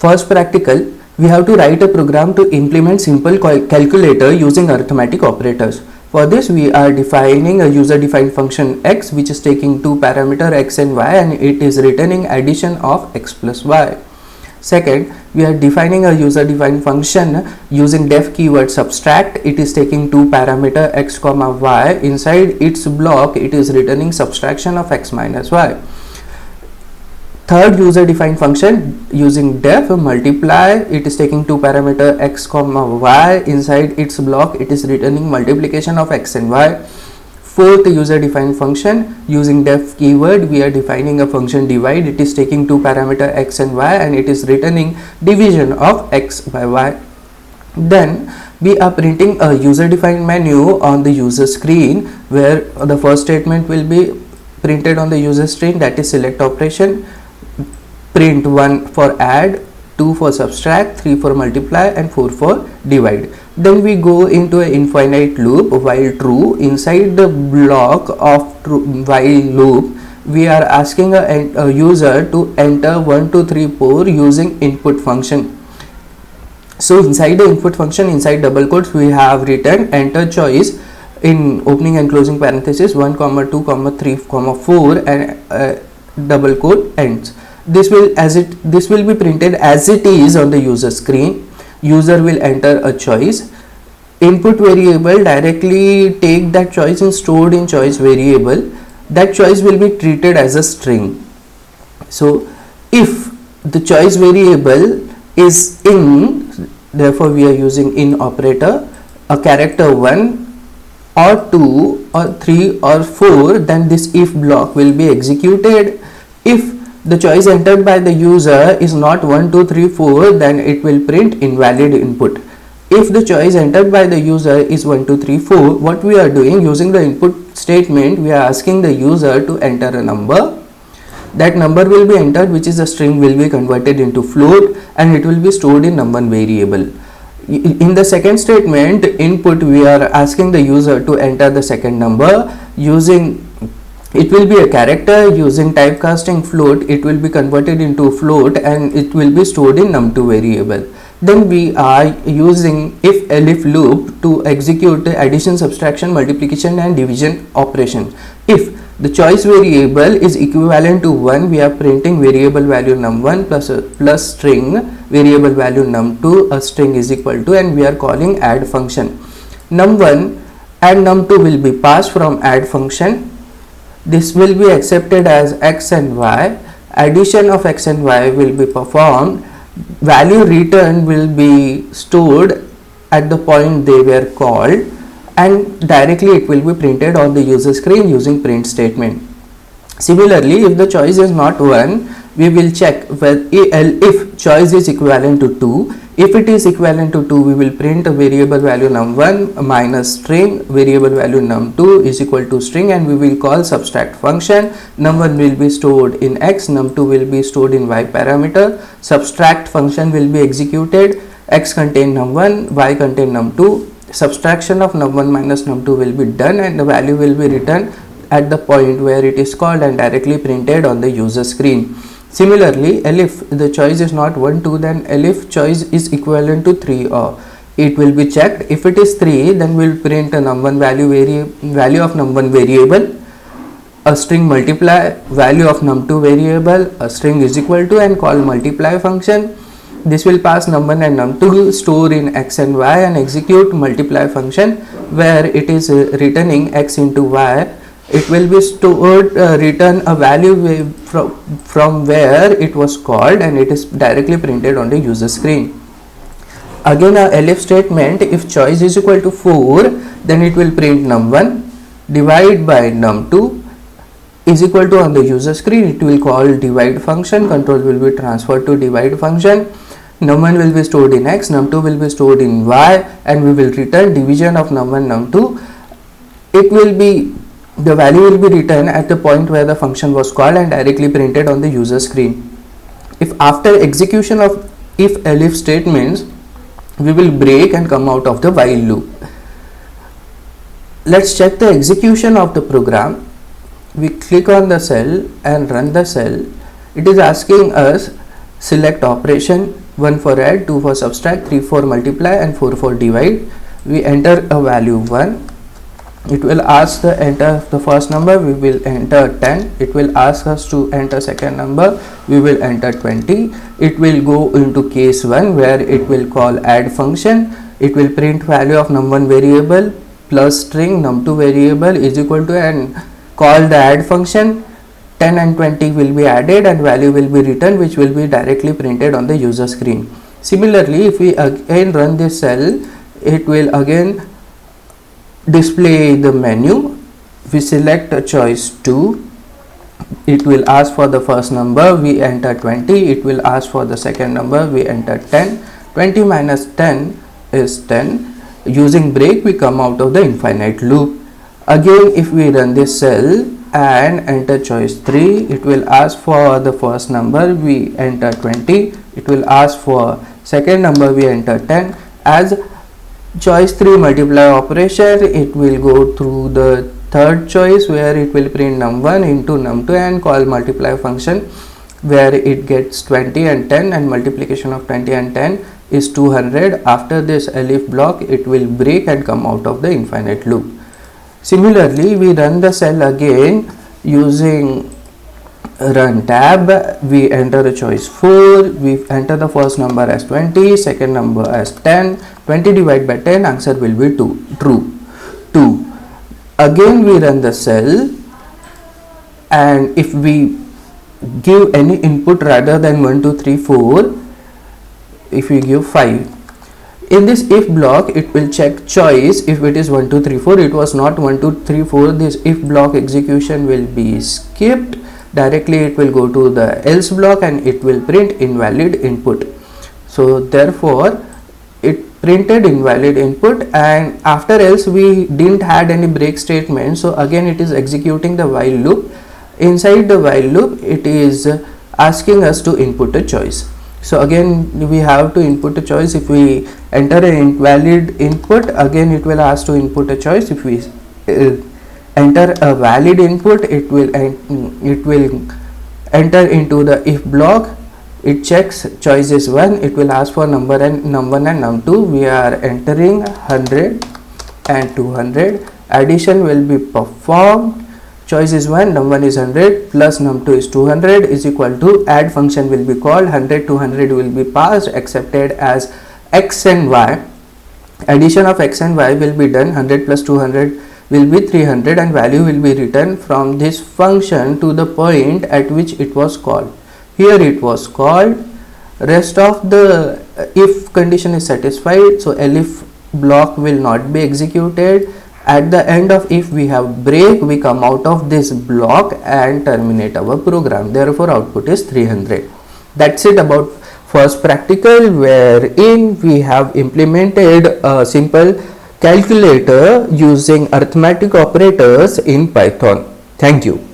First practical, we have to write a program to implement simple calculator using arithmetic operators. For this, we are defining a user defined function x, which is taking two parameters x and y, and it is returning addition of x plus y. Second, we are defining a user defined function using def keyword subtract. It is taking two parameters x comma y. Inside its block, it is returning subtraction of x minus y. Third user defined function using def multiply. It is taking two parameters x comma y. Inside its block, it is returning multiplication of x and y. Fourth user defined function using def keyword, we are defining a function divide. It is taking two parameters x and y, and it is returning division of x by y. Then we are printing a user defined menu on the user screen, where the first statement will be printed on the user screen, that is select operation. Print 1 for add, 2 for subtract, 3 for multiply, and 4 for divide. Then we go into an infinite loop while true. Inside the block of while loop, we are asking a user to enter 1 2 3 4 using input function. So inside the input function, inside double quotes, we have written enter choice in opening and closing parenthesis 1 comma 2 comma 3 comma 4 and double quote ends. This will be printed as it is on the user screen. User will enter a choice. Input variable directly take that choice and stored in choice variable. That choice will be treated as a string. So if the choice variable is in, therefore we are using in operator, a character 1 or 2 or 3 or 4, then this if block will be executed. If the choice entered by the user is not 1 2 3 4, then it will print invalid input. If the choice entered by the user is 1 2 3 4, what we are doing, using the input statement, we are asking the user to enter a number. That number will be entered, which is a string, will be converted into float, and it will be stored in num1 variable. In the second statement, input, we are asking the user to enter the second number. Using it will be a character, using typecasting float, it will be converted into float and it will be stored in num2 variable. Then we are using if elif loop to execute the addition, subtraction, multiplication and division operation. If the choice variable is equivalent to 1, we are printing variable value num1 plus string variable value num2, a string is equal to, and we are calling add function. Num1 and num2 will be passed from add function. This will be accepted as x and y. Addition of x and y will be performed. Value returned will be stored at the point they were called, and directly it will be printed on the user screen using print statement. Similarly, if the choice is not 1, we will check if choice is equivalent to 2. If it is equivalent to 2, we will print a variable value num1 minus string variable value num2 is equal to string, and we will call subtract function. Num1 will be stored in x, num2 will be stored in y parameter. Subtract function will be executed. X contain num1, y contain num2. Subtraction of num1 minus num2 will be done, and the value will be returned at the point where it is called and directly printed on the user screen. Similarly, elif the choice is not 1 2, then elif choice is equivalent to 3, or it will be checked. If it is 3, then we will print a num1 value of num1 variable, a string multiply value of num2 variable, a string is equal to, and call multiply function. This will pass num1 and num2, store in x and y, and execute multiply function where it is returning x into y. It will be stored, return a value from where it was called, and it is directly printed on the user screen. Again, a elif statement, if choice is equal to 4, then it will print num1 divide by num2 is equal to, on the user screen it will call divide function. Control will be transferred to divide function. Num1 will be stored in x, num2 will be stored in y, and we will return division of num1 num2. It will be, the value will be written at the point where the function was called and directly printed on the user screen. If after execution of if elif statements, we will break and come out of the while loop. Let's check the execution of the program. We click on the cell and run the cell. It is asking us select operation, 1 for add, 2 for subtract, 3 for multiply and 4 for divide. We enter a value 1. It will ask to enter the first number, we will enter 10. It will ask us to enter second number, we will enter 20. It will go into case 1 where it will call add function. It will print value of num1 variable plus string num2 variable is equal to and call the add function. 10 and 20 will be added and value will be returned, which will be directly printed on the user screen. Similarly, if we again run this cell, it will again display the menu. We select a choice 2. It will ask for the first number, we enter 20. It will ask for the second number, we enter 10. 20 minus 10 is 10. Using break, we come out of the infinite loop. Again, if we run this cell and enter choice 3, it will ask for the first number, we enter 20. It will ask for second number, we enter 10. As choice 3 multiply operation, it will go through the third choice where it will print num1 into num2 and call multiply function where it gets 20 and 10 and multiplication of 20 and 10 is 200. After this elif block, it will break and come out of the infinite loop. Similarly, we run the cell again using run tab. We enter a choice 4. We enter the first number as 20, second number as 10. 20 divided by 10, answer will be 2. True. 2. Again, we run the cell, and if we give any input rather than 1, 2, 3, 4, if we give 5. In this if block, it will check choice. If it is 1, 2, 3, 4, it was not 1, 2, 3, 4. This if block execution will be skipped. Directly it will go to the else block and it will print invalid input. So therefore it printed invalid input, and after else we didn't had any break statement. So again it is executing the while loop. Inside the while loop, it is asking us to input a choice. So again we have to input a choice. If we enter an invalid input, again it will ask to input a choice. If we enter a valid input, it will enter into the if block. It checks choice is 1. It will ask for number and num1 and num2. We are entering 100 and 200. Addition will be performed. Choice is 1, num1 is 100 plus num2 is 200 is equal to add function will be called. 100 200 will be passed, accepted as x and y. Addition of x and y will be done. 100 plus 200 will be 300 and value will be returned from this function to the point at which it was called. Here it was called. Rest of the if condition is satisfied, so elif block will not be executed. At the end of if we have break, we come out of this block and terminate our program. Therefore output is 300. That's it about first practical, wherein we have implemented a simple calculator using arithmetic operators in Python. Thank you.